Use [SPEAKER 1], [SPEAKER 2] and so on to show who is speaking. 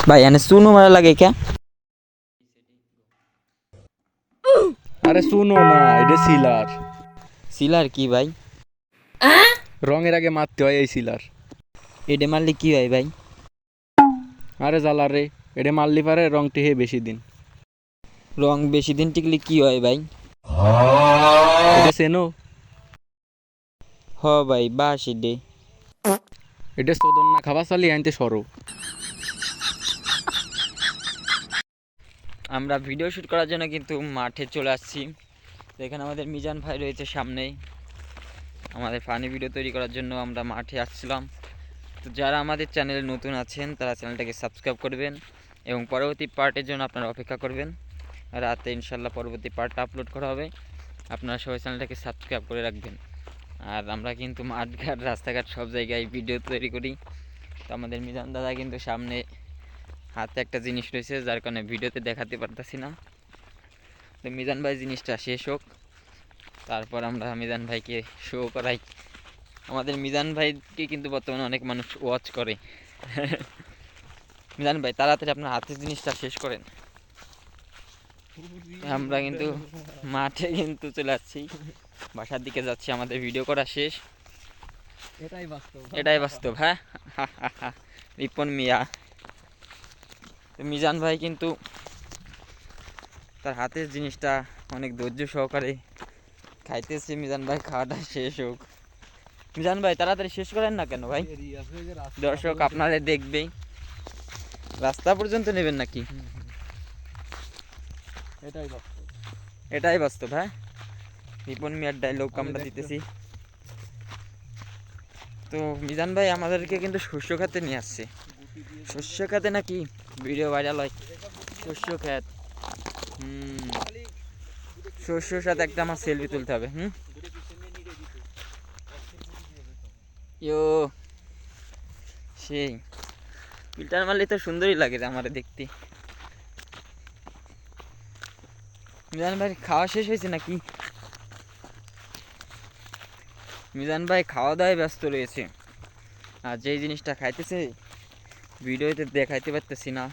[SPEAKER 1] ভাই এনে চুনো মারা লাগে কে?
[SPEAKER 2] আরে শুনো না, এটা সিলার।
[SPEAKER 1] সিলার কি ভাই?
[SPEAKER 2] রঙের আগে মারতে হয় এই সিলার।
[SPEAKER 1] এডে মারলে কি হয় ভাই?
[SPEAKER 2] আরে জ্বালা রে, এটা মারলি পারে রং টেহে বেশি দিন।
[SPEAKER 1] রং বেশি দিন টিকলে কি হয় ভাই?
[SPEAKER 2] এটা চেনো?
[SPEAKER 1] হ ভাই বাস এডে।
[SPEAKER 2] এটা চোদন না খাবার চালি আনতে সরো।
[SPEAKER 1] আমরা ভিডিও শ্যুট করার জন্য কিন্তু মাঠে চলে আসছি। এখানে আমাদের মিজান ভাই রয়েছে সামনেই। আমাদের ফানি ভিডিও তৈরি করার জন্য আমরা মাঠে আসছিলাম। তো যারা আমাদের চ্যানেলে নতুন আছেন তারা চ্যানেলটাকে সাবস্ক্রাইব করবেন এবং পরবর্তী পার্টের জন্য আপনারা অপেক্ষা করবেন। রাতে ইনশাল্লাহ পরবর্তী পার্টটা আপলোড করা হবে। আপনারা সবাই চ্যানেলটাকে সাবস্ক্রাইব করে রাখবেন। আর আমরা কিন্তু মাঠঘাট রাস্তাঘাট সব জায়গায় ভিডিও তৈরি করি। তো আমাদের মিজান দাদা কিন্তু সামনে হাতে একটা জিনিস রয়েছে, যার কারণে ভিডিওতে দেখাতে পারতেছি না। তো মিজান ভাই জিনিসটা শেষ হোক, তারপর আমরা মিজান ভাইকে শো করাই। আমাদের মিজান ভাইকে কিন্তু বর্তমানে অনেক মানুষ ওয়াচ করে। মিজান ভাই তাড়াতাড়ি আপনার হাতের জিনিসটা শেষ করেন। আমরা কিন্তু মাঠে কিন্তু চলে যাচ্ছি, বাসার দিকে যাচ্ছি, আমাদের ভিডিও করা শেষ। এটাই বাস্তব। হ্যাঁ, রিপন মিয়া। মিজান ভাই কিন্তু তার হাতের জিনিসটা অনেক ধৈর্য সহকারে খাইতেছে। মিজান ভাই খাওয়াটা শেষ হোক। মিজান ভাই তাড়াতাড়ি শেষ করেন না কেন ভাই? দর্শক আপনাদের দেখবেই। রাস্তা পর্যন্ত নেবেন নাকি? এটাই বাস্তব। হ্যাঁ, রিপন মিয়ার ডায়লগ আমরা দিতেছি। তো মিজান ভাই আমাদেরকে কিন্তু শস্য খাতে নিয়ে আসছে। শস্য খাতে নাকি ভিডিও ভাইরাল হয়? শস্য খাত। শস্যর সাথে একটা আমার সেলফি তুলতে হবে। ইয়ো, সেই ফিল্টার মারলে তো সুন্দরই লাগে রে আমার দেখতে। মিজান ভাই খাওয়া শেষ হয়েছে নাকি? মিজান ভাই খাওয়া দাওয়ায় ব্যস্ত রয়েছে, আর যেই জিনিসটা খাইতেছে ভিডিওতে দেখাইতে পারতেছি না।